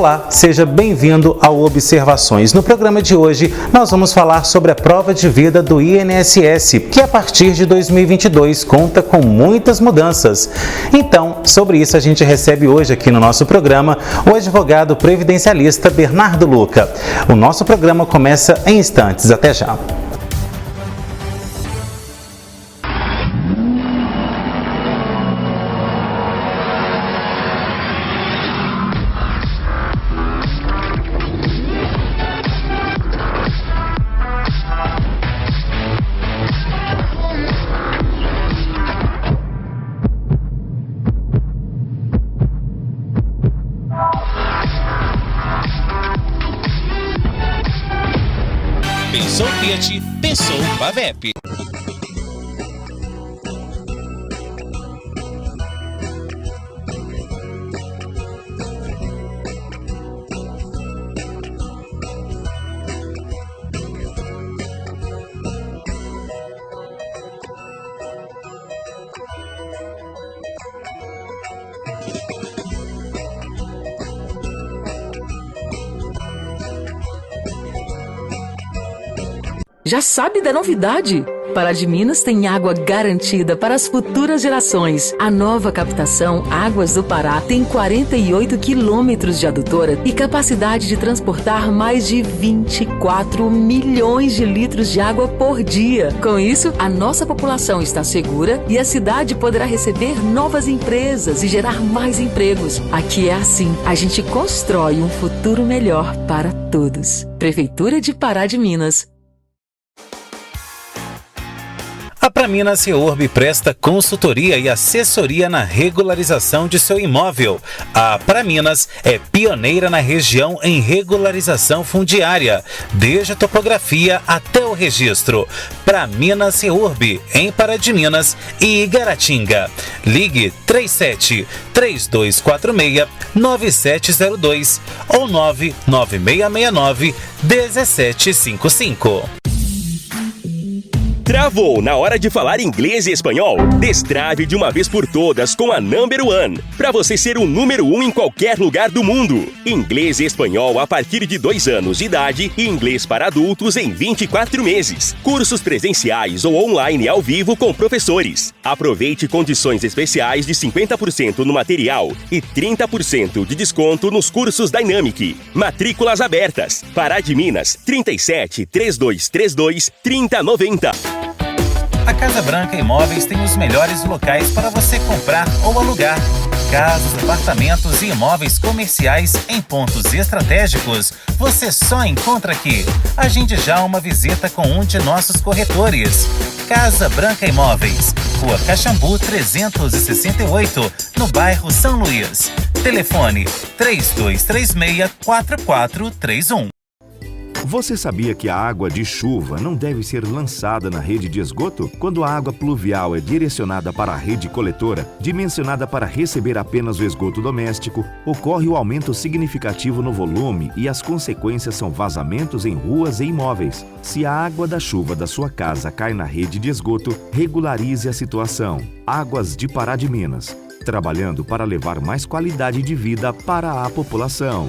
Olá, seja bem-vindo ao Observações. No programa de hoje, nós vamos falar sobre a prova de vida do INSS, que a partir de 2022 conta com muitas mudanças. Então, sobre isso a gente recebe hoje aqui no nosso programa o advogado previdencialista Bernardo Luca. O nosso programa começa em instantes. Até já. Pensou Fiat, pensou Pavep. Já sabe da novidade? Pará de Minas tem água garantida para as futuras gerações. A nova captação Águas do Pará tem 48 quilômetros de adutora e capacidade de transportar mais de 24 milhões de litros de água por dia. Com isso, a nossa população está segura e a cidade poderá receber novas empresas e gerar mais empregos. Aqui é assim, a gente constrói um futuro melhor para todos. Prefeitura de Pará de Minas. A Praminas Reurb presta consultoria e assessoria na regularização de seu imóvel. A Praminas é pioneira na região em regularização fundiária, desde a topografia até o registro. Praminas Reurb, em Pará de Minas e Igaratinga. Ligue 37 3246 9702 ou 99669 1755. Travou na hora de falar inglês e espanhol? Destrave de uma vez por todas com a Number One, para você ser o número 1 em qualquer lugar do mundo. Inglês e espanhol a partir de 2 anos de idade e inglês para adultos em 24 meses. Cursos presenciais ou online ao vivo com professores. Aproveite condições especiais de 50% no material e 30% de desconto nos cursos Dynamic. Matrículas abertas. Pará de Minas, 37 3232 3090. A Casa Branca Imóveis tem os melhores locais para você comprar ou alugar. Casas, apartamentos e imóveis comerciais em pontos estratégicos, você só encontra aqui. Agende já uma visita com um de nossos corretores. Casa Branca Imóveis, Rua Caxambu 368, no bairro São Luís. Telefone 3236-4431. Você sabia que a água de chuva não deve ser lançada na rede de esgoto? Quando a água pluvial é direcionada para a rede coletora, dimensionada para receber apenas o esgoto doméstico, ocorre o aumento significativo no volume e as consequências são vazamentos em ruas e imóveis. Se a água da chuva da sua casa cai na rede de esgoto, regularize a situação. Águas de Pará de Minas, trabalhando para levar mais qualidade de vida para a população.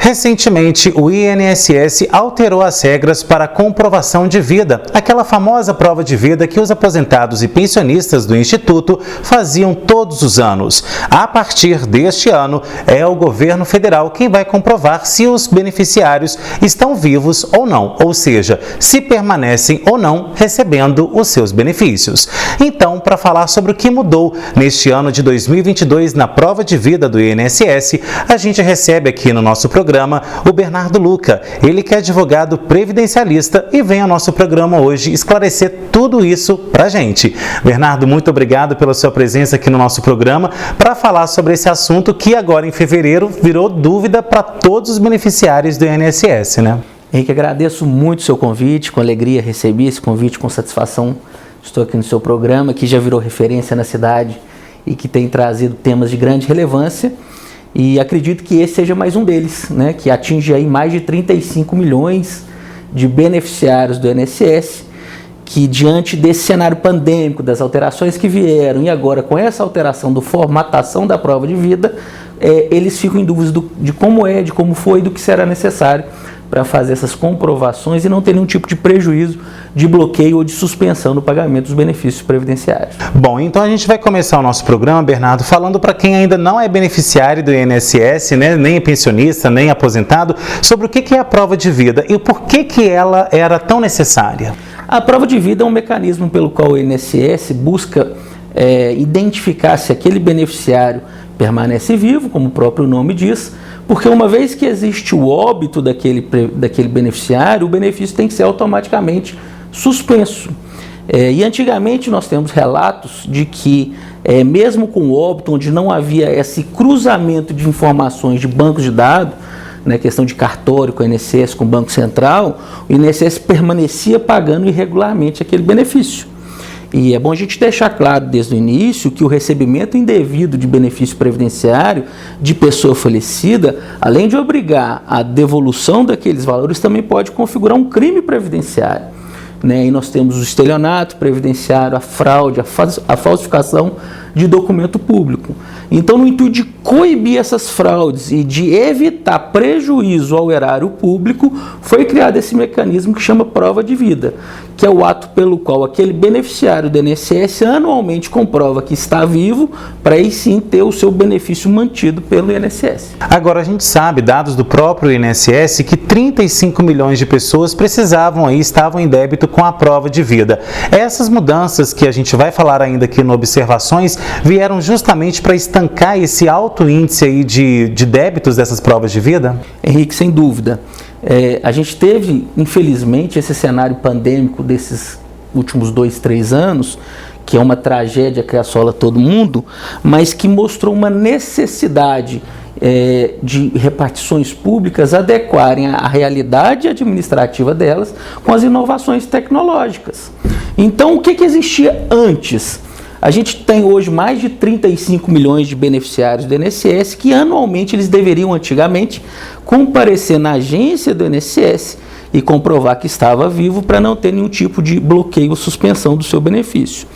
Recentemente, o INSS alterou as regras para a comprovação de vida, aquela famosa prova de vida que os aposentados e pensionistas do Instituto faziam todos os anos. A partir deste ano, é o governo federal quem vai comprovar se os beneficiários estão vivos ou não, ou seja, se permanecem ou não recebendo os seus benefícios. Então, para falar sobre o que mudou neste ano de 2022 na prova de vida do INSS, a gente recebe aqui no nosso programa o Bernardo Luca, ele que é advogado previdencialista e vem ao nosso programa hoje esclarecer tudo isso pra gente. Bernardo, muito obrigado pela sua presença aqui no nosso programa para falar sobre esse assunto que agora em fevereiro virou dúvida para todos os beneficiários do INSS, né? Henrique, agradeço muito o seu convite, com alegria recebi esse convite, com satisfação. Estou aqui no seu programa, que já virou referência na cidade e que tem trazido temas de grande relevância. E acredito que esse seja mais um deles, né, que atinge aí mais de 35 milhões de beneficiários do INSS, que diante desse cenário pandêmico, das alterações que vieram e agora com essa alteração da formatação da prova de vida, eles ficam em dúvida de como é, de como foi, do que será necessário para fazer essas comprovações e não ter nenhum tipo de prejuízo, de bloqueio ou de suspensão no pagamento dos benefícios previdenciários. Bom, então a gente vai começar o nosso programa, Bernardo, falando para quem ainda não é beneficiário do INSS, né, nem é pensionista, nem aposentado, sobre o que é a prova de vida e por que ela era tão necessária. A prova de vida é um mecanismo pelo qual o INSS busca identificar se aquele beneficiário permanece vivo, como o próprio nome diz, porque uma vez que existe o óbito daquele beneficiário, o benefício tem que ser automaticamente suspenso. E antigamente nós temos relatos de que, mesmo com o óbito, onde não havia esse cruzamento de informações de bancos de dados, né, questão de cartório com o INSS, com o Banco Central, o INSS permanecia pagando irregularmente aquele benefício. E é bom a gente deixar claro desde o início que o recebimento indevido de benefício previdenciário de pessoa falecida, além de obrigar a devolução daqueles valores, também pode configurar um crime previdenciário. Né? E nós temos o estelionato previdenciário, a fraude, a falsificação de documento público. Então, no intuito de coibir essas fraudes e de evitar prejuízo ao erário público, foi criado esse mecanismo que chama prova de vida, que é o ato pelo qual aquele beneficiário do INSS anualmente comprova que está vivo, para aí sim ter o seu benefício mantido pelo INSS. Agora, a gente sabe, dados do próprio INSS, que 35 milhões de pessoas estavam em débito com a prova de vida. Essas mudanças que a gente vai falar ainda aqui no Observações vieram justamente para estancar esse alto índice aí de débitos dessas provas de vida? Henrique, sem dúvida. A gente teve, infelizmente, esse cenário pandêmico desses últimos 2, 3 anos, que é uma tragédia que assola todo mundo, mas que mostrou uma necessidade de repartições públicas adequarem a realidade administrativa delas com as inovações tecnológicas. Então, o que existia antes? A gente tem hoje mais de 35 milhões de beneficiários do INSS que anualmente eles deveriam antigamente comparecer na agência do INSS e comprovar que estava vivo para não ter nenhum tipo de bloqueio ou suspensão do seu benefício.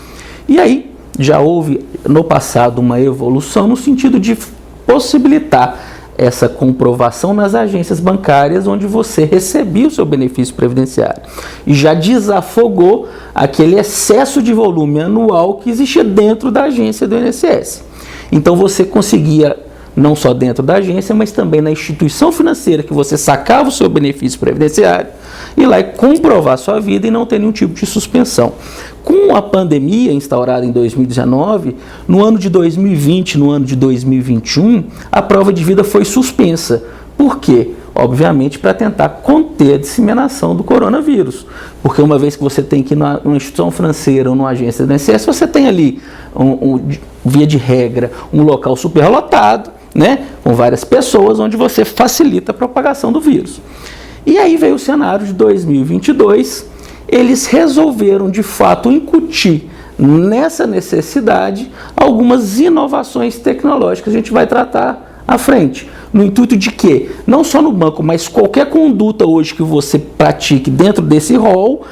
E aí já houve no passado uma evolução no sentido de possibilitar essa comprovação nas agências bancárias onde você recebia o seu benefício previdenciário e já desafogou aquele excesso de volume anual que existia dentro da agência do INSS. Então você conseguia, não só dentro da agência, mas também na instituição financeira que você sacava o seu benefício previdenciário, ir lá e comprovar a sua vida e não ter nenhum tipo de suspensão. Com a pandemia instaurada em 2019, no ano de 2020, no ano de 2021, a prova de vida foi suspensa. Por quê? Obviamente para tentar conter a disseminação do coronavírus. Porque uma vez que você tem que ir numa instituição financeira ou numa agência do INSS, você tem ali, via de regra, um local superlotado, né, com várias pessoas, onde você facilita a propagação do vírus. E aí veio o cenário de 2022, eles resolveram de fato incutir nessa necessidade algumas inovações tecnológicas que a gente vai tratar à frente. No intuito de que, não só no banco, mas qualquer conduta hoje que você pratique dentro desse rol,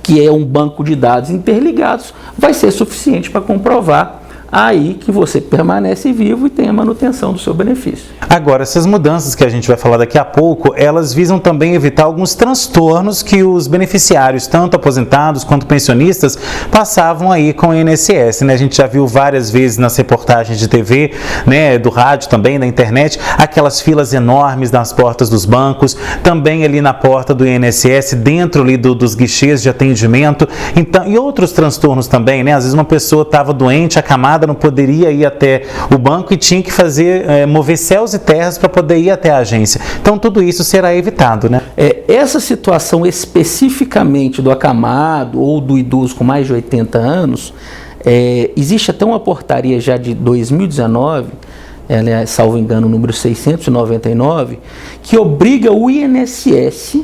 que é um banco de dados interligados, vai ser suficiente para comprovar aí que você permanece vivo e tem a manutenção do seu benefício. Agora, essas mudanças que a gente vai falar daqui a pouco, elas visam também evitar alguns transtornos que os beneficiários, tanto aposentados quanto pensionistas, passavam aí com o INSS, né? A gente já viu várias vezes nas reportagens de TV, né, do rádio também, da internet, aquelas filas enormes nas portas dos bancos, também ali na porta do INSS, dentro ali dos guichês de atendimento, então, e outros transtornos também, né? Às vezes uma pessoa estava doente, acamada, não poderia ir até o banco e tinha que mover céus e terras para poder ir até a agência. Então tudo isso será evitado, né? Essa situação especificamente do acamado ou do idoso com mais de 80 anos, existe até uma portaria já de 2019, ela é, salvo engano, o número 699, que obriga o INSS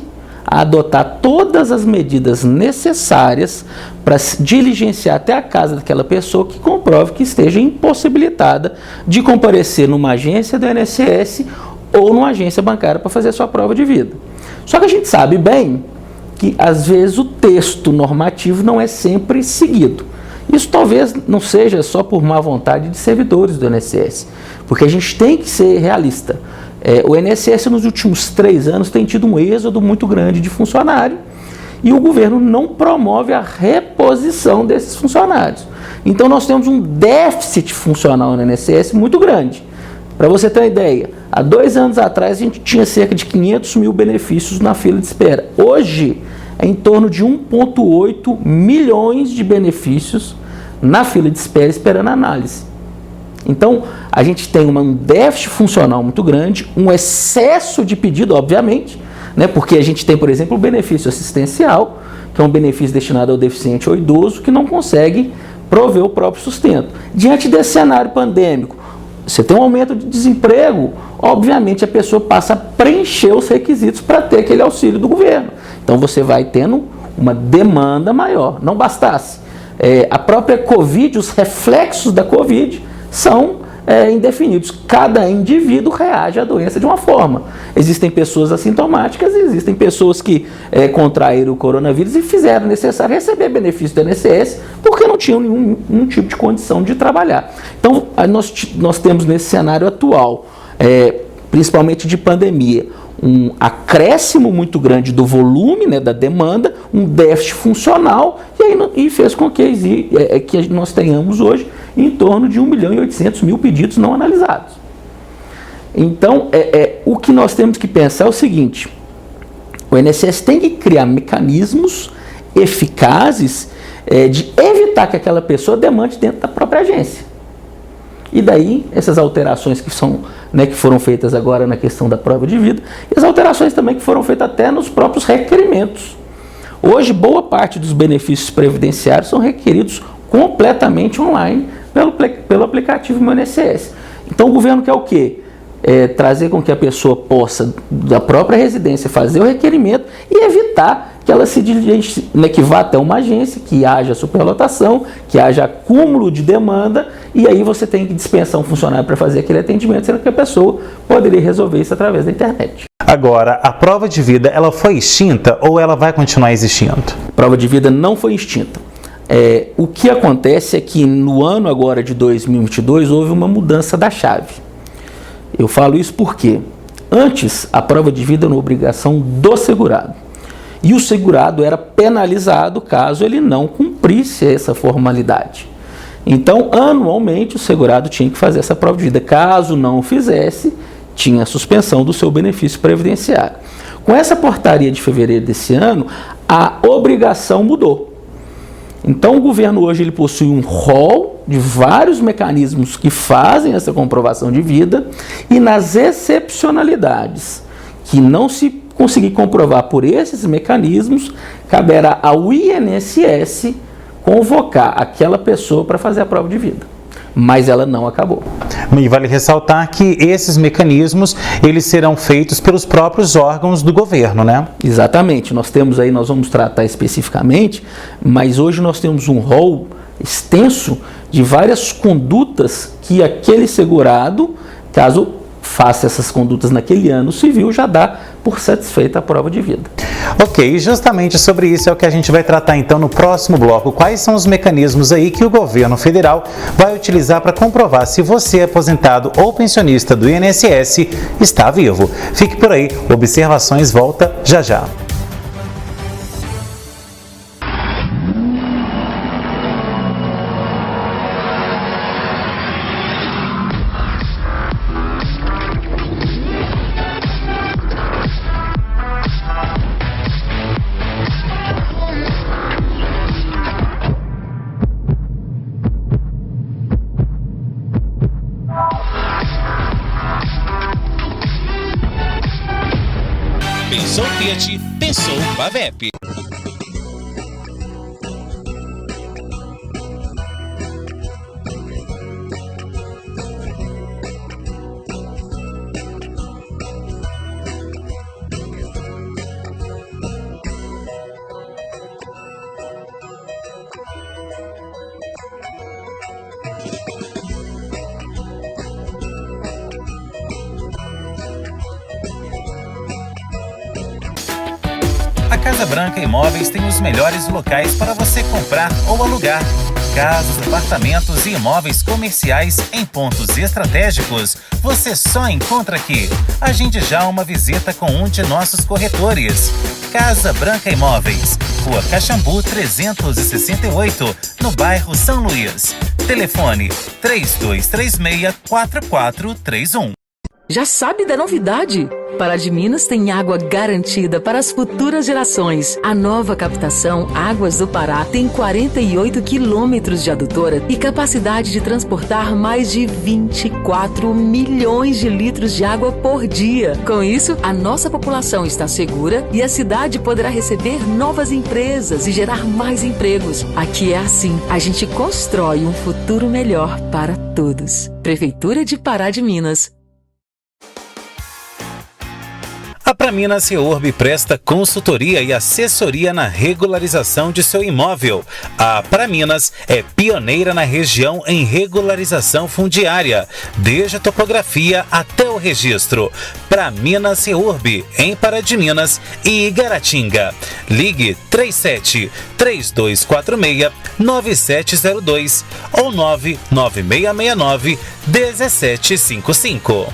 a adotar todas as medidas necessárias para diligenciar até a casa daquela pessoa que comprove que esteja impossibilitada de comparecer numa agência do INSS ou numa agência bancária para fazer a sua prova de vida. Só que a gente sabe bem que às vezes o texto normativo não é sempre seguido. Isso talvez não seja só por má vontade de servidores do INSS, porque a gente tem que ser realista. O INSS nos últimos 3 anos tem tido um êxodo muito grande de funcionário e o governo não promove a reposição desses funcionários. Então nós temos um déficit funcional no INSS muito grande. Para você ter uma ideia, há 2 anos atrás a gente tinha cerca de 500 mil benefícios na fila de espera. Hoje é em torno de 1,8 milhões de benefícios na fila de espera esperando análise. Então, a gente tem um déficit funcional muito grande, um excesso de pedido, obviamente, né, porque a gente tem, por exemplo, o benefício assistencial, que é um benefício destinado ao deficiente ou idoso que não consegue prover o próprio sustento. Diante desse cenário pandêmico, você tem um aumento de desemprego, obviamente a pessoa passa a preencher os requisitos para ter aquele auxílio do governo. Então você vai tendo uma demanda maior. Não bastasse, a própria Covid, os reflexos da Covid são indefinidos. Cada indivíduo reage à doença de uma forma. Existem pessoas assintomáticas e existem pessoas que contraíram o coronavírus e fizeram necessário receber benefício do INSS porque não tinham nenhum tipo de condição de trabalhar. Então, nós temos nesse cenário atual, principalmente de pandemia, um acréscimo muito grande do volume, né, da demanda, um déficit funcional, e fez com que nós tenhamos hoje em torno de 1.800.000 pedidos não analisados. Então, o que nós temos que pensar é o seguinte: o INSS tem que criar mecanismos eficazes de evitar que aquela pessoa demande dentro da própria agência. E daí, essas alterações que foram feitas agora na questão da prova de vida, e as alterações também que foram feitas até nos próprios requerimentos. Hoje, boa parte dos benefícios previdenciários são requeridos completamente online pelo aplicativo Meu INSS. Então, o governo quer o quê? Trazer com que a pessoa possa, da própria residência, fazer o requerimento e evitar que ela se diligencie, né, que vá até uma agência, que haja superlotação, que haja acúmulo de demanda, e aí você tem que dispensar um funcionário para fazer aquele atendimento, sendo que a pessoa poderia resolver isso através da internet. Agora, a prova de vida, ela foi extinta ou ela vai continuar existindo? A prova de vida não foi extinta. O que acontece é que no ano agora de 2022 houve uma mudança da chave. Eu falo isso porque antes a prova de vida era uma obrigação do segurado. E o segurado era penalizado caso ele não cumprisse essa formalidade. Então, anualmente, o segurado tinha que fazer essa prova de vida. Caso não o fizesse, tinha a suspensão do seu benefício previdenciário. Com essa portaria de fevereiro desse ano, a obrigação mudou. Então, o governo hoje ele possui um rol de vários mecanismos que fazem essa comprovação de vida, e nas excepcionalidades que não se conseguir comprovar por esses mecanismos, caberá ao INSS convocar aquela pessoa para fazer a prova de vida. Mas ela não acabou. E vale ressaltar que esses mecanismos, eles serão feitos pelos próprios órgãos do governo, né? Exatamente. Nós vamos tratar especificamente, mas hoje nós temos um rol extenso de várias condutas que aquele segurado, caso faça essas condutas naquele ano civil, já dá por satisfeita a prova de vida. Ok, justamente sobre isso é o que a gente vai tratar então no próximo bloco. Quais são os mecanismos aí que o governo federal vai utilizar para comprovar se você, aposentado ou pensionista do INSS, está vivo? Fique por aí, Observações volta já já. Pensou Fiat, pensou Pavep. Casa Branca Imóveis tem os melhores locais para você comprar ou alugar. Casas, apartamentos e imóveis comerciais em pontos estratégicos, você só encontra aqui. Agende já uma visita com um de nossos corretores. Casa Branca Imóveis, Rua Caxambu 368, no bairro São Luís. Telefone 3236-4431. Já sabe da novidade? Pará de Minas tem água garantida para as futuras gerações. A nova captação Águas do Pará tem 48 quilômetros de adutora e capacidade de transportar mais de 24 milhões de litros de água por dia. Com isso, a nossa população está segura e a cidade poderá receber novas empresas e gerar mais empregos. Aqui é assim, a gente constrói um futuro melhor para todos. Prefeitura de Pará de Minas. A Praminas Reurb presta consultoria e assessoria na regularização de seu imóvel. A Praminas é pioneira na região em regularização fundiária, desde a topografia até o registro. Praminas Reurb, em Pará de Minas e Igaratinga. Ligue 37-3246-9702 ou 99669-1755.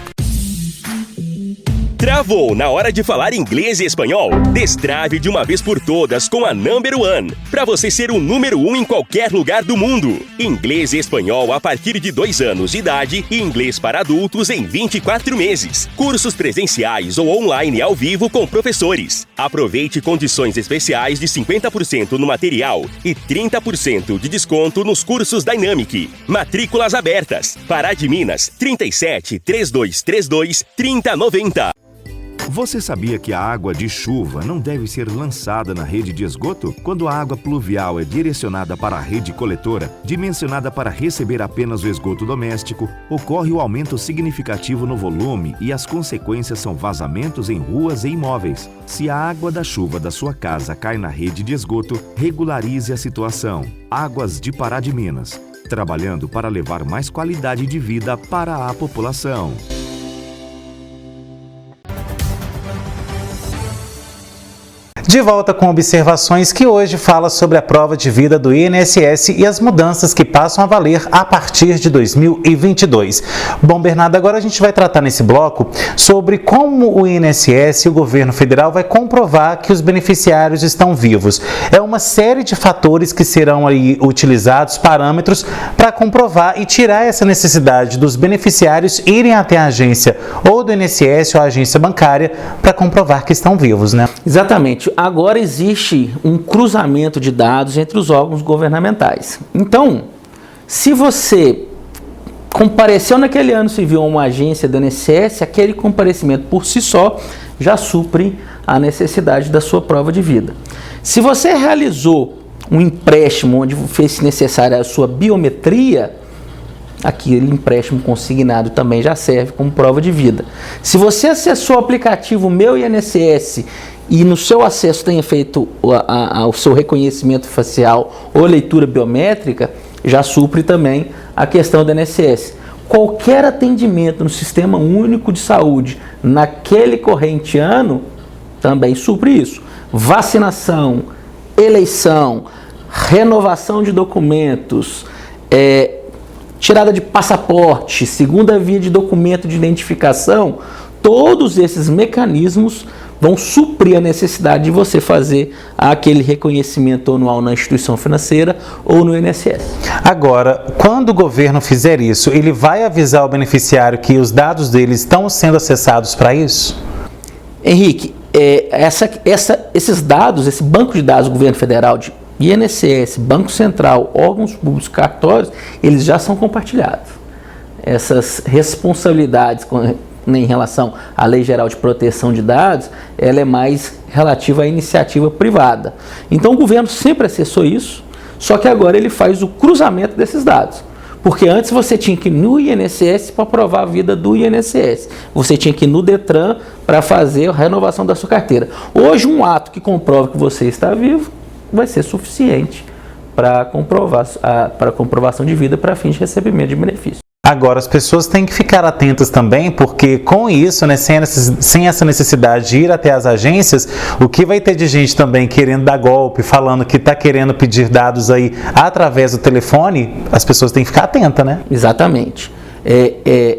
Travou na hora de falar inglês e espanhol? Destrave de uma vez por todas com a Number One, para você ser o número 1 em qualquer lugar do mundo. Inglês e espanhol a partir de 2 anos de idade e inglês para adultos em 24 meses. Cursos presenciais ou online ao vivo com professores. Aproveite condições especiais de 50% no material e 30% de desconto nos cursos Dynamic. Matrículas abertas. Pará de Minas, 37-3232-3090. Você sabia que a água de chuva não deve ser lançada na rede de esgoto? Quando a água pluvial é direcionada para a rede coletora, dimensionada para receber apenas o esgoto doméstico, ocorre o aumento significativo no volume e as consequências são vazamentos em ruas e imóveis. Se a água da chuva da sua casa cai na rede de esgoto, regularize a situação. Águas de Pará de Minas, trabalhando para levar mais qualidade de vida para a população. De volta com observações que hoje fala sobre a prova de vida do INSS e as mudanças que passam a valer a partir de 2022. Bom, Bernardo, agora a gente vai tratar nesse bloco sobre como o INSS e o governo federal vai comprovar que os beneficiários estão vivos. É uma série de fatores que serão aí utilizados, parâmetros, para comprovar e tirar essa necessidade dos beneficiários irem até a agência ou do INSS ou a agência bancária para comprovar que estão vivos, né? Exatamente. Agora existe um cruzamento de dados entre os órgãos governamentais. Então, se você compareceu naquele ano civil a uma agência do INSS, aquele comparecimento por si só já supre a necessidade da sua prova de vida. Se você realizou um empréstimo onde fez necessária a sua biometria, aquele empréstimo consignado também já serve como prova de vida. Se você acessou o aplicativo Meu INSS e no seu acesso tenha feito o seu reconhecimento facial ou leitura biométrica, já supre também a questão do INSS. Qualquer atendimento no Sistema Único de Saúde naquele corrente ano também supre isso. Vacinação, eleição, renovação de documentos, tirada de passaporte, segunda via de documento de identificação, todos esses mecanismos vão suprir a necessidade de você fazer aquele reconhecimento anual na instituição financeira ou no INSS. Agora, quando o governo fizer isso, ele vai avisar o beneficiário que os dados dele estão sendo acessados para isso? Henrique, esses dados, esse banco de dados do governo federal de INSS, Banco Central, órgãos públicos, cartórios, eles já são compartilhados. Essas responsabilidades em relação à Lei Geral de Proteção de Dados, ela é mais relativa à iniciativa privada. Então o governo sempre acessou isso, só que agora ele faz o cruzamento desses dados. Porque antes você tinha que ir no INSS para provar a vida do INSS. Você tinha que ir no Detran para fazer a renovação da sua carteira. Hoje um ato que comprova que você está vivo vai ser suficiente para comprovação de vida para fins de recebimento de benefício. Agora, as pessoas têm que ficar atentas também, porque com isso, né, sem essa necessidade de ir até as agências, o que vai ter de gente também querendo dar golpe, falando que está querendo pedir dados aí através do telefone, as pessoas têm que ficar atentas, né? Exatamente.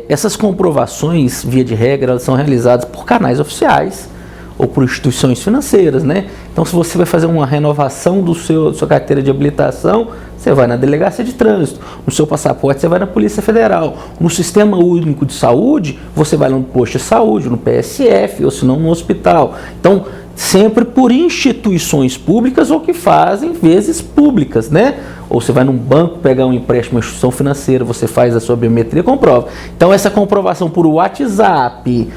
Essas comprovações, via de regra, elas são realizadas por canais oficiais ou por instituições financeiras, né? Então, se você vai fazer uma renovação da sua carteira de habilitação, você vai na delegacia de trânsito. No seu passaporte, você vai na Polícia Federal. No Sistema Único de Saúde, você vai no posto de saúde, no PSF, ou se não no hospital. Então, sempre por instituições públicas ou que fazem vezes públicas, né? Ou você vai num banco pegar um empréstimo, uma instituição financeira, você faz a sua biometria e comprova. Então, essa comprovação por WhatsApp,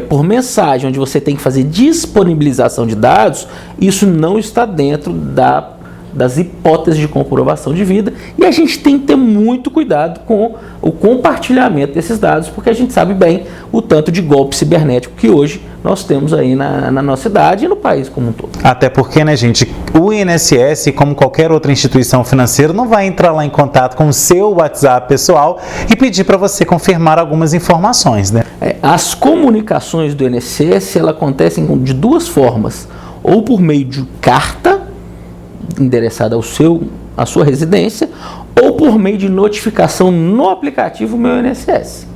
por mensagem, onde você tem que fazer disponibilização de dados, isso não está dentro das hipóteses de comprovação de vida, e a gente tem que ter muito cuidado com o compartilhamento desses dados, porque a gente sabe bem o tanto de golpe cibernético que hoje nós temos aí na nossa cidade e no país como um todo. Até porque, né, gente, o INSS, como qualquer outra instituição financeira, não vai entrar lá em contato com o seu WhatsApp pessoal e pedir para você confirmar algumas informações, né? As comunicações do INSS, elas acontecem de duas formas, ou por meio de carta endereçada à sua residência, ou por meio de notificação no aplicativo Meu INSS.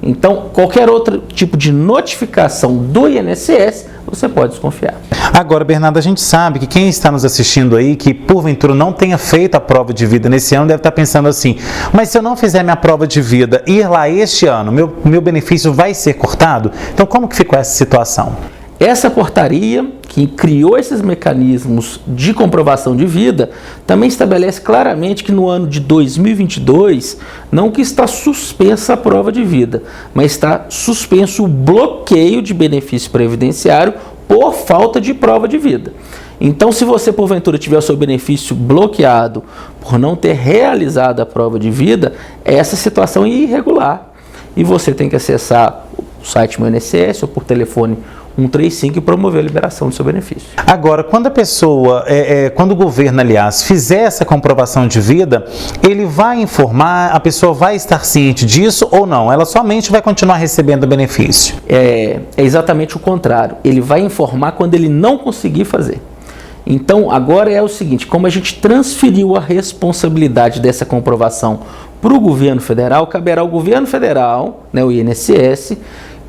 Então, qualquer outro tipo de notificação do INSS, você pode desconfiar. Agora, Bernardo, a gente sabe que quem está nos assistindo aí, que porventura não tenha feito a prova de vida nesse ano, deve estar pensando assim, mas se eu não fizer minha prova de vida e ir lá este ano, meu benefício vai ser cortado? Então, como que ficou essa situação? Essa portaria, que criou esses mecanismos de comprovação de vida, também estabelece claramente que no ano de 2022, não que está suspensa a prova de vida, mas está suspenso o bloqueio de benefício previdenciário por falta de prova de vida. Então, se você porventura tiver o seu benefício bloqueado por não ter realizado a prova de vida, essa situação é irregular e você tem que acessar o site Meu INSS ou por telefone 135 e promover a liberação do seu benefício. Agora, quando a pessoa, quando o governo, aliás, fizer essa comprovação de vida, ele vai informar, a pessoa vai estar ciente disso ou não? Ela somente vai continuar recebendo o benefício? É exatamente o contrário. Ele vai informar quando ele não conseguir fazer. Então, agora é o seguinte, como a gente transferiu a responsabilidade dessa comprovação para o governo federal, caberá ao governo federal, né, o INSS,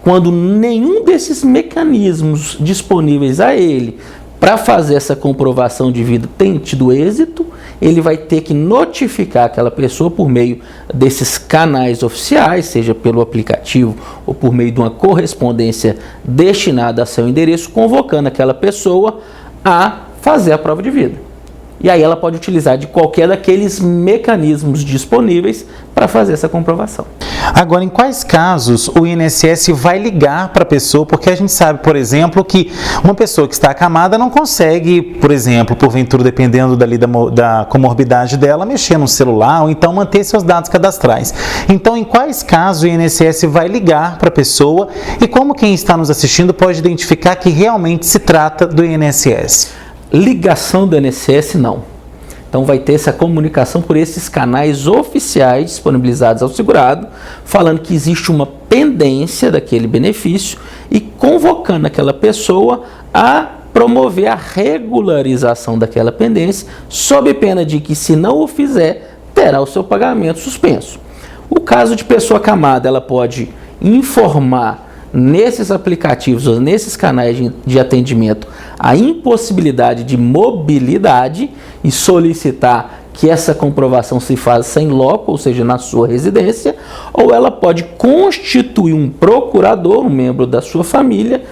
quando nenhum desses mecanismos disponíveis a ele para fazer essa comprovação de vida tem tido êxito, ele vai ter que notificar aquela pessoa por meio desses canais oficiais, seja pelo aplicativo ou por meio de uma correspondência destinada a seu endereço, convocando aquela pessoa a fazer a prova de vida. E aí ela pode utilizar de qualquer daqueles mecanismos disponíveis para fazer essa comprovação. Agora, em quais casos o INSS vai ligar para a pessoa? Porque a gente sabe, por exemplo, que uma pessoa que está acamada não consegue, por exemplo, porventura, dependendo da comorbidade dela, mexer no celular ou então manter seus dados cadastrais. Então, em quais casos o INSS vai ligar para a pessoa e como quem está nos assistindo pode identificar que realmente se trata do INSS? Ligação do INSS, não. Então vai ter essa comunicação por esses canais oficiais disponibilizados ao segurado, falando que existe uma pendência daquele benefício e convocando aquela pessoa a promover a regularização daquela pendência, sob pena de que, se não o fizer, terá o seu pagamento suspenso. O caso de pessoa acamada, ela pode informar nesses aplicativos ou nesses canais de atendimento a impossibilidade de mobilidade e solicitar que essa comprovação se faça em loco, ou seja, na sua residência, ou ela pode constituir um procurador, um membro da sua família,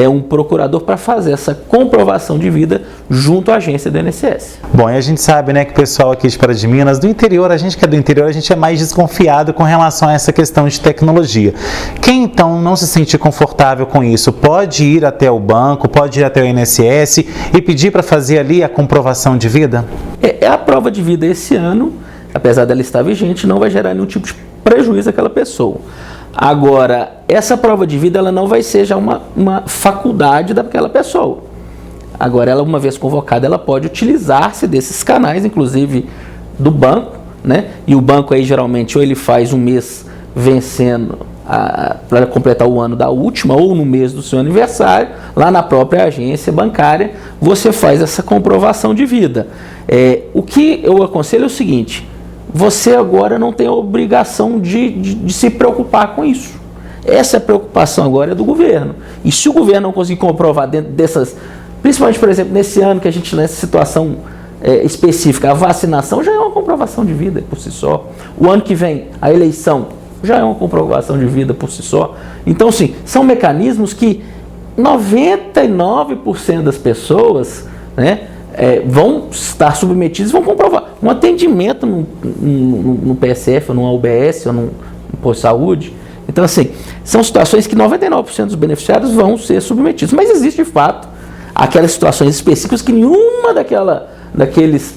um procurador para fazer essa comprovação de vida junto à agência do INSS. Bom, e a gente sabe, né, que o pessoal aqui de Pará de Minas, do interior, a gente que é do interior, a gente é mais desconfiado com relação a essa questão de tecnologia. Quem então não se sentir confortável com isso, pode ir até o banco, pode ir até o INSS e pedir para fazer ali a comprovação de vida? A prova de vida esse ano, apesar dela estar vigente, não vai gerar nenhum tipo de prejuízo àquela pessoa. Agora, essa prova de vida ela não vai ser já uma faculdade daquela pessoa. Agora, ela, uma vez convocada, ela pode utilizar-se desses canais, inclusive do banco, né? E o banco aí geralmente ou ele faz um mês vencendo para completar o ano da última ou no mês do seu aniversário, lá na própria agência bancária, você faz essa comprovação de vida. O que eu aconselho é o seguinte: você agora não tem a obrigação de se preocupar com isso. Essa preocupação agora é do governo. E se o governo não conseguir comprovar dentro dessas, principalmente, por exemplo, nesse ano que a gente, nessa situação específica, a vacinação já é uma comprovação de vida por si só. O ano que vem, a eleição já é uma comprovação de vida por si só. Então, sim, são mecanismos que 99% das pessoas, né, vão estar submetidos, vão comprovar. Um atendimento no PSF, ou no UBS, ou no posto de saúde. Então, assim, são situações que 99% dos beneficiários vão ser submetidos. Mas existe, de fato, aquelas situações específicas que nenhuma daquelas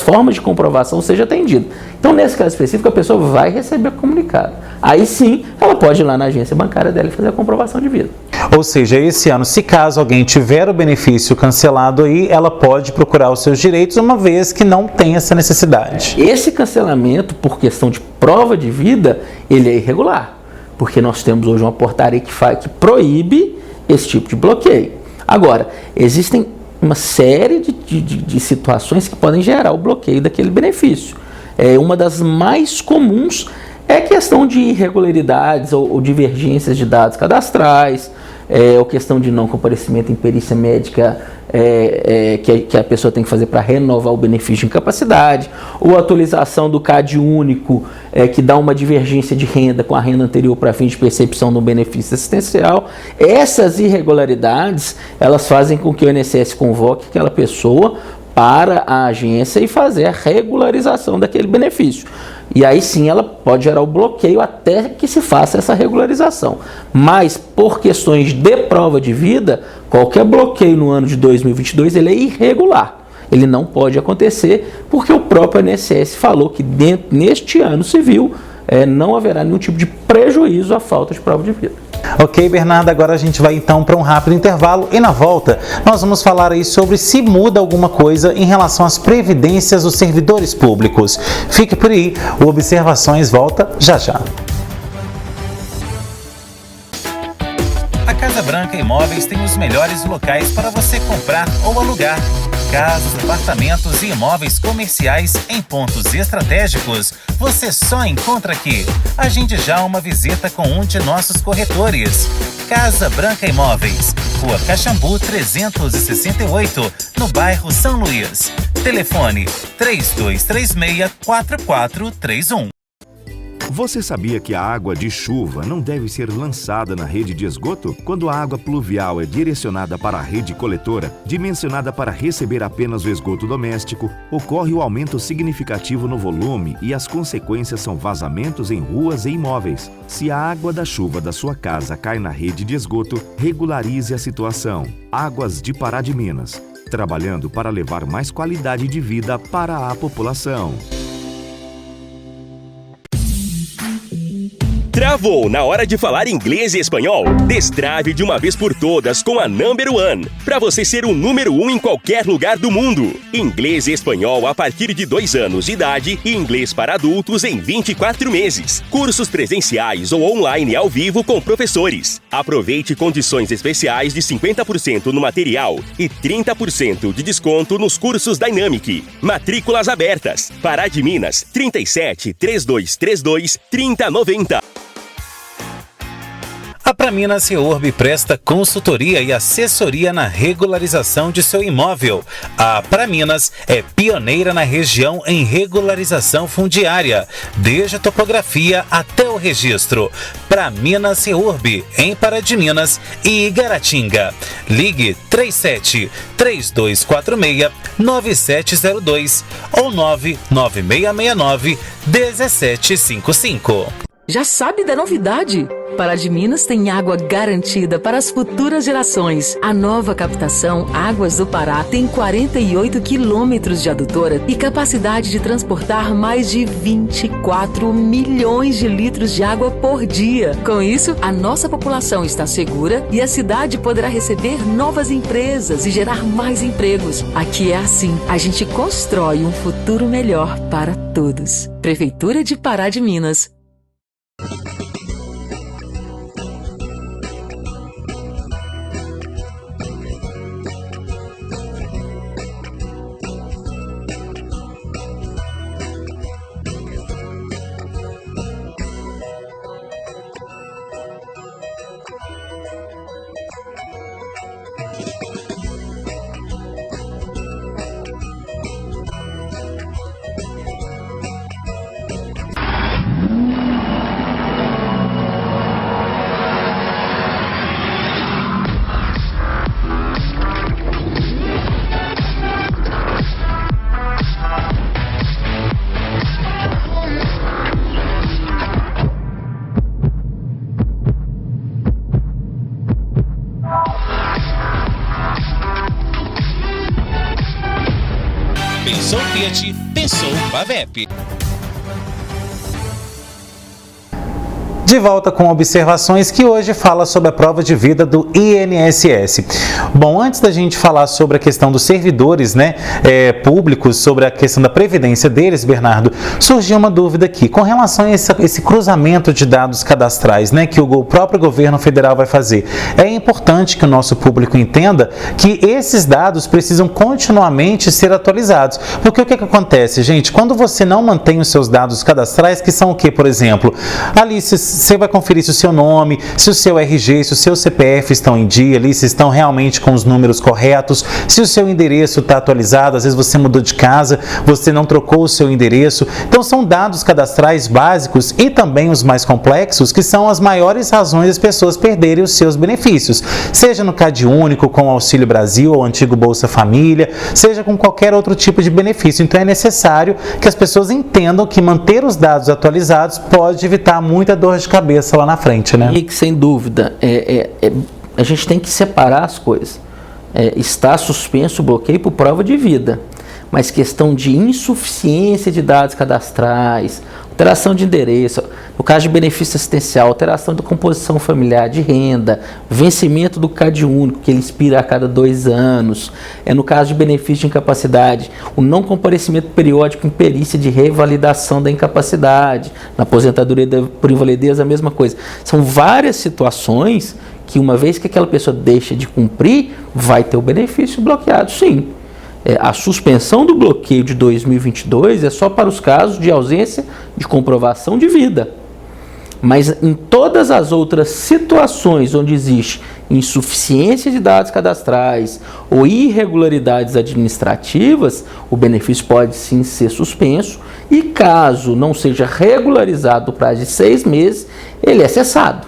formas de comprovação seja atendida. Então, nesse caso específico, a pessoa vai receber comunicado. Aí sim, ela pode ir lá na agência bancária dela e fazer a comprovação de vida. Ou seja, esse ano, se caso alguém tiver o benefício cancelado aí, ela pode procurar os seus direitos, uma vez que não tem essa necessidade. Esse cancelamento, por questão de prova de vida, ele é irregular. Porque nós temos hoje uma portaria que proíbe esse tipo de bloqueio. Agora, existem uma série de situações que podem gerar o bloqueio daquele benefício. Uma das mais comuns é a questão de irregularidades ou divergências de dados cadastrais, ou questão de não comparecimento em perícia médica que a pessoa tem que fazer para renovar o benefício de incapacidade, ou atualização do CAD único, que dá uma divergência de renda com a renda anterior para fim de percepção do benefício assistencial. Essas irregularidades, elas fazem com que o INSS convoque aquela pessoa para a agência e fazer a regularização daquele benefício. E aí sim ela pode gerar o bloqueio até que se faça essa regularização. Mas por questões de prova de vida, qualquer bloqueio no ano de 2022 ele é irregular. Ele não pode acontecer porque o próprio INSS falou que neste ano civil não haverá nenhum tipo de prejuízo à falta de prova de vida. Ok, Bernardo, agora a gente vai então para um rápido intervalo e na volta nós vamos falar aí sobre se muda alguma coisa em relação às previdências dos servidores públicos. Fique por aí, o Observações volta já já. A Casa Branca Imóveis tem os melhores locais para você comprar ou alugar. Casas, apartamentos e imóveis comerciais em pontos estratégicos, você só encontra aqui. Agende já uma visita com um de nossos corretores. Casa Branca Imóveis, Rua Caxambu 368, no bairro São Luís. Telefone 3236-4431. Você sabia que a água de chuva não deve ser lançada na rede de esgoto? Quando a água pluvial é direcionada para a rede coletora, dimensionada para receber apenas o esgoto doméstico, ocorre o aumento significativo no volume e as consequências são vazamentos em ruas e imóveis. Se a água da chuva da sua casa cai na rede de esgoto, regularize a situação. Águas de Pará de Minas, trabalhando para levar mais qualidade de vida para a população. Travou na hora de falar inglês e espanhol? Destrave de uma vez por todas com a Number One, para você ser o número 1 em qualquer lugar do mundo. Inglês e espanhol a partir de 2 anos de idade e inglês para adultos em 24 meses. Cursos presenciais ou online ao vivo com professores. Aproveite condições especiais de 50% no material e 30% de desconto nos cursos Dynamic. Matrículas abertas. Pará de Minas, 37 3232 3090. A Praminas Reurb presta consultoria e assessoria na regularização de seu imóvel. A Praminas é pioneira na região em regularização fundiária, desde a topografia até o registro. Praminas Reurb, em Pará de Minas e Igaratinga. Ligue 37 3246 9702 ou 99669 1755. Já sabe da novidade? Pará de Minas tem água garantida para as futuras gerações. A nova captação Águas do Pará tem 48 quilômetros de adutora e capacidade de transportar mais de 24 milhões de litros de água por dia. Com isso, a nossa população está segura e a cidade poderá receber novas empresas e gerar mais empregos. Aqui é assim, a gente constrói um futuro melhor para todos. Prefeitura de Pará de Minas. Fiat, pensou Pavep. De volta com observações que hoje fala sobre a prova de vida do INSS. Bom, antes da gente falar sobre a questão dos servidores públicos, sobre a questão da previdência deles, Bernardo, surgiu uma dúvida aqui com relação a esse cruzamento de dados cadastrais que o próprio governo federal vai fazer. É importante que o nosso público entenda que esses dados precisam continuamente ser atualizados. Porque o que acontece, gente? Quando você não mantém os seus dados cadastrais, que são o que, por exemplo, ali você vai conferir se o seu nome, se o seu RG, se o seu CPF estão em dia ali, se estão realmente com os números corretos, se o seu endereço está atualizado, às vezes você mudou de casa, você não trocou o seu endereço. Então são dados cadastrais básicos e também os mais complexos que são as maiores razões das pessoas perderem os seus benefícios, seja no CadÚnico, com o Auxílio Brasil ou antigo Bolsa Família, seja com qualquer outro tipo de benefício. Então é necessário que as pessoas entendam que manter os dados atualizados pode evitar muita dor de cabeça lá na frente, né? E que, sem dúvida, a gente tem que separar as coisas. Está suspenso o bloqueio por prova de vida, mas questão de insuficiência de dados cadastrais, alteração de endereço, no caso de benefício assistencial, alteração da composição familiar de renda, vencimento do CadÚnico, que ele expira a cada 2 anos, no caso de benefício de incapacidade, o não comparecimento periódico em perícia de revalidação da incapacidade, na aposentadoria por invalidez a mesma coisa. São várias situações que, uma vez que aquela pessoa deixa de cumprir, vai ter o benefício bloqueado, sim. A suspensão do bloqueio de 2022 é só para os casos de ausência de comprovação de vida. Mas em todas as outras situações onde existe insuficiência de dados cadastrais ou irregularidades administrativas, o benefício pode sim ser suspenso e, caso não seja regularizado o prazo de 6 meses, ele é cessado.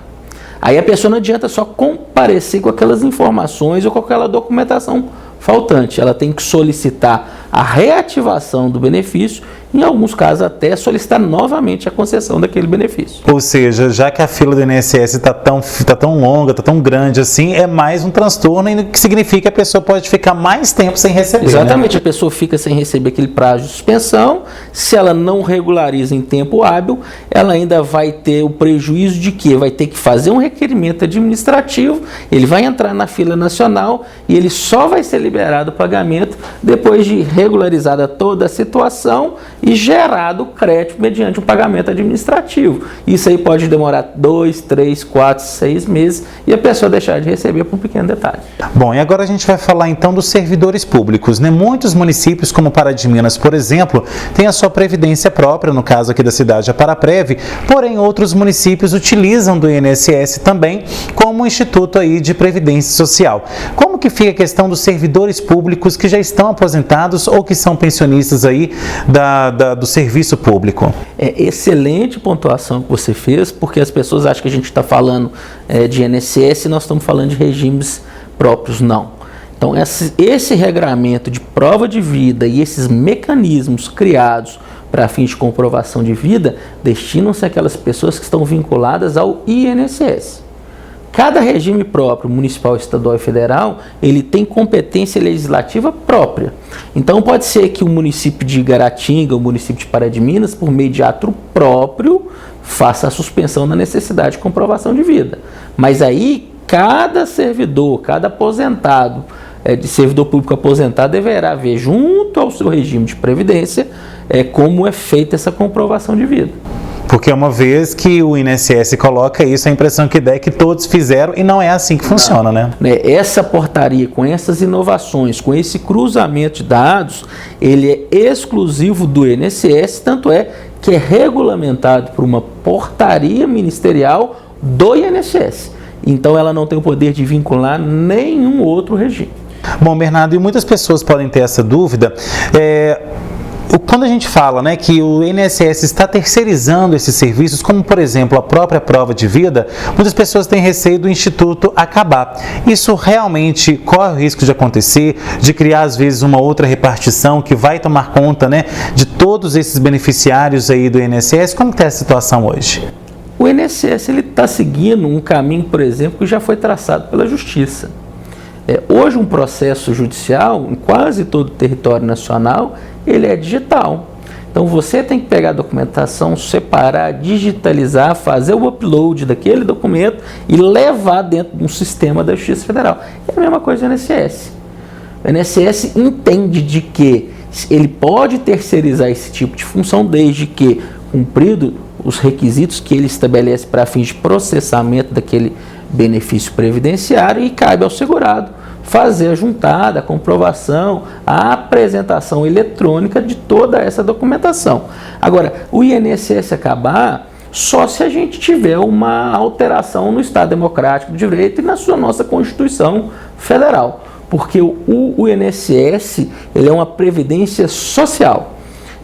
Aí a pessoa não adianta só comparecer com aquelas informações ou com aquela documentação faltante. Ela tem que solicitar a reativação do benefício, em alguns casos até solicitar novamente a concessão daquele benefício. Ou seja, já que a fila do INSS está tão longa, está tão grande assim, é mais um transtorno, que significa que a pessoa pode ficar mais tempo sem receber. Exatamente, né? A pessoa fica sem receber aquele prazo de suspensão. Se ela não regulariza em tempo hábil, ela ainda vai ter o prejuízo de que vai ter que fazer um requerimento administrativo, ele vai entrar na fila nacional e ele só vai ser liberado o pagamento depois de regularizada toda a situação e gerado o crédito mediante um pagamento administrativo. Isso aí pode demorar 2, 3, 4, 6 meses e a pessoa deixar de receber por um pequeno detalhe. Bom, e agora a gente vai falar então dos servidores públicos, né? Muitos municípios, como Pará de Minas, por exemplo, têm a sua previdência própria, no caso aqui da cidade, a Paraprev, porém outros municípios utilizam do INSS também como instituto aí de previdência social. Como que fica a questão dos servidores públicos que já estão aposentados ou que são pensionistas aí do serviço público? É excelente pontuação que você fez, porque as pessoas acham que a gente está falando de INSS e nós estamos falando de regimes próprios. Não. Então, esse regramento de prova de vida e esses mecanismos criados para fins de comprovação de vida destinam-se àquelas pessoas que estão vinculadas ao INSS. Cada regime próprio, municipal, estadual e federal, ele tem competência legislativa própria. Então pode ser que o município de Igaratinga, o município de Pará de Minas, por meio de ato próprio, faça a suspensão da necessidade de comprovação de vida. Mas aí cada servidor, cada aposentado, de servidor público aposentado, deverá ver junto ao seu regime de previdência como é feita essa comprovação de vida. Porque uma vez que o INSS coloca isso, a impressão que dá é que todos fizeram e não é assim que funciona, né? Essa portaria, com essas inovações, com esse cruzamento de dados, ele é exclusivo do INSS, tanto é que é regulamentado por uma portaria ministerial do INSS. Então ela não tem o poder de vincular nenhum outro regime. Bom, Bernardo, e muitas pessoas podem ter essa dúvida. Quando a gente fala, né, que o INSS está terceirizando esses serviços, como por exemplo a própria prova de vida, muitas pessoas têm receio do Instituto acabar. Isso realmente corre o risco de acontecer, de criar às vezes uma outra repartição que vai tomar conta, né, de todos esses beneficiários aí do INSS? Como está a situação hoje? O INSS está seguindo um caminho, por exemplo, que já foi traçado pela Justiça. Hoje um processo judicial, em quase todo o território nacional, ele é digital. Então você tem que pegar a documentação, separar, digitalizar, fazer o upload daquele documento e levar dentro de um sistema da Justiça Federal. É a mesma coisa do INSS. O INSS entende de que ele pode terceirizar esse tipo de função desde que, cumprido os requisitos que ele estabelece para fins de processamento daquele benefício previdenciário, e cabe ao segurado fazer a juntada, a comprovação, a apresentação eletrônica de toda essa documentação. Agora, o INSS acabar só se a gente tiver uma alteração no Estado Democrático de Direito e na nossa Constituição Federal, porque o INSS ele é uma previdência social.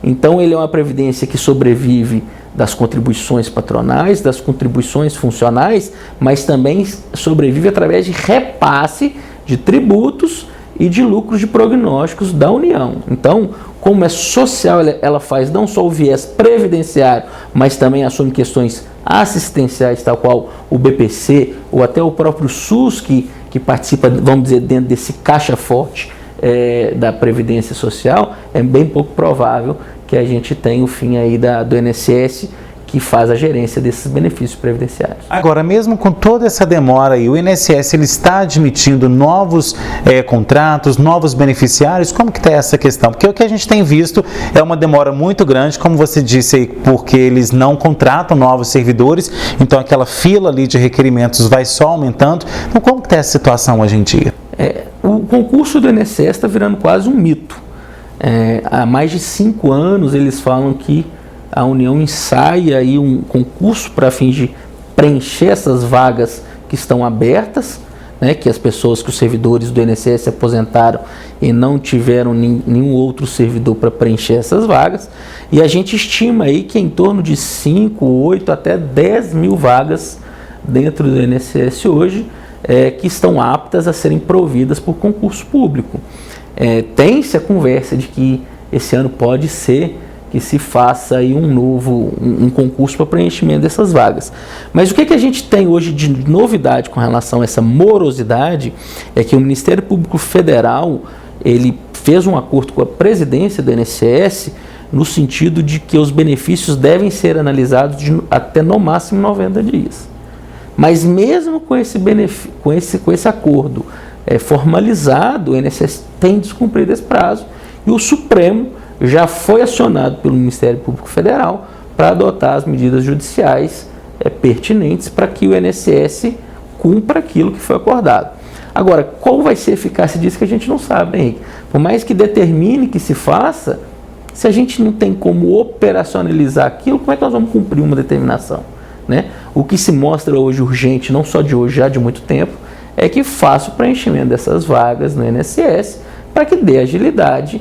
Então, ele é uma previdência que sobrevive das contribuições patronais, das contribuições funcionais, mas também sobrevive através de repasse de tributos e de lucros de prognósticos da União. Então, como é social, ela faz não só o viés previdenciário, mas também assume questões assistenciais, tal qual o BPC ou até o próprio SUS, que participa, vamos dizer, dentro desse caixa forte da Previdência Social. É bem pouco provável que a gente tenha o fim aí do INSS, que faz a gerência desses benefícios previdenciários. Agora, mesmo com toda essa demora aí, o INSS ele está admitindo novos contratos, novos beneficiários? Como que está essa questão? Porque o que a gente tem visto é uma demora muito grande, como você disse aí, porque eles não contratam novos servidores, então aquela fila ali de requerimentos vai só aumentando. Então, como que está essa situação hoje em dia? O concurso do INSS está virando quase um mito. Há mais de 5 anos eles falam que a União ensaia aí um concurso para fins de preencher essas vagas que estão abertas, né, que as pessoas, que os servidores do INSS se aposentaram e não tiveram nenhum outro servidor para preencher essas vagas, e a gente estima aí que em torno de 5, 8 até 10 mil vagas dentro do INSS hoje que estão aptas a serem providas por concurso público. Tem-se a conversa de que esse ano pode ser que se faça aí um concurso para preenchimento dessas vagas. Mas o que a gente tem hoje de novidade com relação a essa morosidade é que o Ministério Público Federal ele fez um acordo com a presidência do INSS no sentido de que os benefícios devem ser analisados até no máximo 90 dias. Mas mesmo com esse acordo formalizado, o INSS tem descumprido esse prazo e o Supremo já foi acionado pelo Ministério Público Federal para adotar as medidas judiciais pertinentes para que o INSS cumpra aquilo que foi acordado. Agora, qual vai ser a eficácia disso que a gente não sabe, Henrique? Por mais que determine que se faça, se a gente não tem como operacionalizar aquilo, como é que nós vamos cumprir uma determinação? Né? O que se mostra hoje urgente, não só de hoje, já de muito tempo, é que faça o preenchimento dessas vagas no INSS para que dê agilidade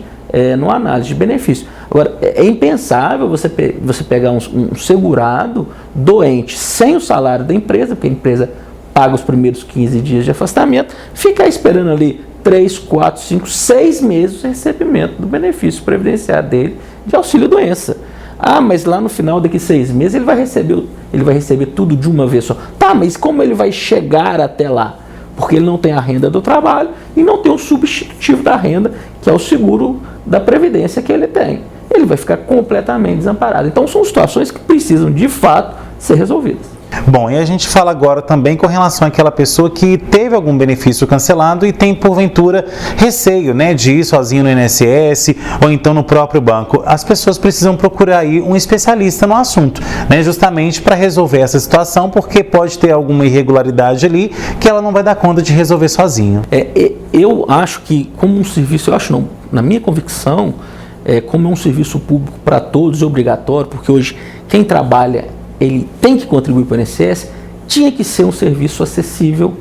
no análise de benefício. Agora, é impensável você pegar um segurado doente sem o salário da empresa, porque a empresa paga os primeiros 15 dias de afastamento, ficar esperando ali 3, 4, 5, 6 meses o recebimento do benefício previdenciário dele de auxílio-doença. Mas lá no final, daqui 6 meses, ele vai receber tudo de uma vez só. Tá, mas como ele vai chegar até lá? Porque ele não tem a renda do trabalho e não tem o substitutivo da renda, que é o seguro da Previdência que ele tem. Ele vai ficar completamente desamparado. Então, são situações que precisam, de fato, ser resolvidas. Bom, e a gente fala agora também com relação àquela pessoa que teve algum benefício cancelado e tem, porventura, receio, né, de ir sozinho no INSS ou então no próprio banco. As pessoas precisam procurar aí um especialista no assunto, né, justamente para resolver essa situação, porque pode ter alguma irregularidade ali que ela não vai dar conta de resolver sozinho. Eu acho que, como um serviço, na minha convicção, como é um serviço público para todos, é obrigatório, porque hoje quem trabalha ele tem que contribuir para o INSS, tinha que ser um serviço acessível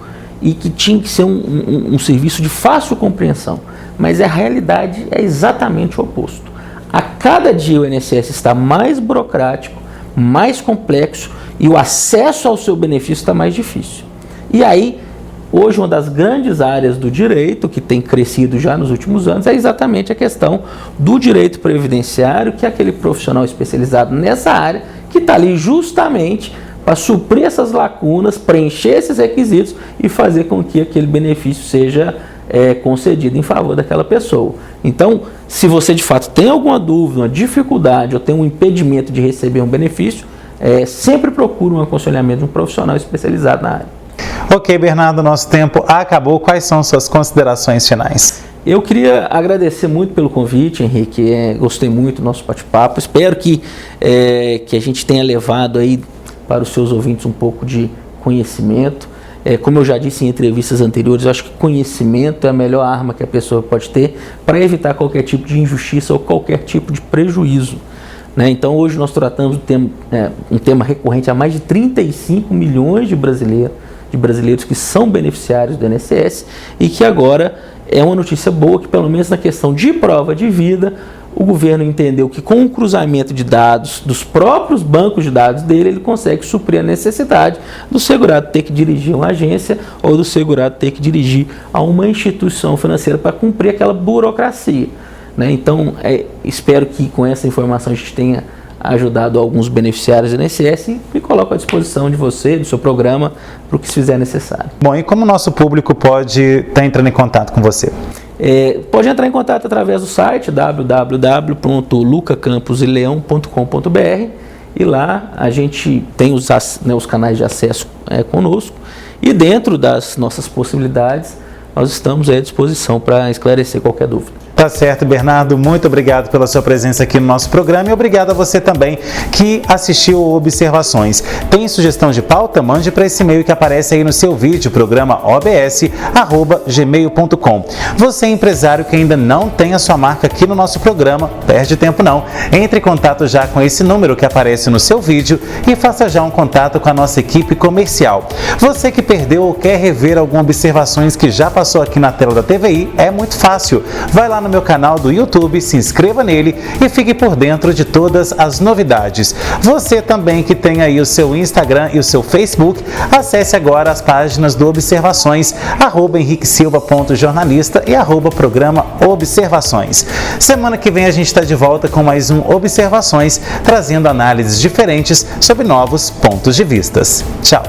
e que tinha que ser um serviço de fácil compreensão. Mas a realidade é exatamente o oposto. A cada dia o INSS está mais burocrático, mais complexo e o acesso ao seu benefício está mais difícil. E aí, hoje uma das grandes áreas do direito, que tem crescido já nos últimos anos, é exatamente a questão do direito previdenciário, que é aquele profissional especializado nessa área, que está ali justamente para suprir essas lacunas, preencher esses requisitos e fazer com que aquele benefício seja concedido em favor daquela pessoa. Então, se você de fato tem alguma dúvida, uma dificuldade ou tem um impedimento de receber um benefício, sempre procure um aconselhamento de um profissional especializado na área. Ok, Bernardo, nosso tempo acabou. Quais são suas considerações finais? Eu queria agradecer muito pelo convite, Henrique. Gostei muito do nosso bate-papo. Espero que a gente tenha levado aí para os seus ouvintes um pouco de conhecimento. Como eu já disse em entrevistas anteriores, eu acho que conhecimento é a melhor arma que a pessoa pode ter para evitar qualquer tipo de injustiça ou qualquer tipo de prejuízo. Então, hoje nós tratamos um tema recorrente a mais de 35 milhões de brasileiros que são beneficiários do INSS e que agora é uma notícia boa que, pelo menos na questão de prova de vida, o governo entendeu que com o cruzamento de dados dos próprios bancos de dados dele, ele consegue suprir a necessidade do segurado ter que dirigir uma agência ou do segurado ter que dirigir a uma instituição financeira para cumprir aquela burocracia. Então, espero que com essa informação a gente tenha ajudado alguns beneficiários do INSS e me coloco à disposição de você, do seu programa, para o que se fizer necessário. Bom, e como o nosso público pode estar entrando em contato com você? Pode entrar em contato através do site www.lucacamposileão.com.br e lá a gente tem os canais de acesso conosco e dentro das nossas possibilidades nós estamos à disposição para esclarecer qualquer dúvida. Tá certo, Bernardo. Muito obrigado pela sua presença aqui no nosso programa e obrigado a você também que assistiu Observações. Tem sugestão de pauta? Mande para esse e-mail que aparece aí no seu vídeo, programa obs@gmail.com. Você, empresário que ainda não tem a sua marca aqui no nosso programa, perde tempo não. Entre em contato já com esse número que aparece no seu vídeo e faça já um contato com a nossa equipe comercial. Você que perdeu ou quer rever algumas observações que já passou aqui na tela da TVI, é muito fácil. Vai lá no meu canal do YouTube, se inscreva nele e fique por dentro de todas as novidades. Você também que tem aí o seu Instagram e o seu Facebook, acesse agora as páginas do Observações, @henriquesilva.jornalista e @programa Observações. Semana que vem a gente está de volta com mais um Observações, trazendo análises diferentes sobre novos pontos de vistas. Tchau!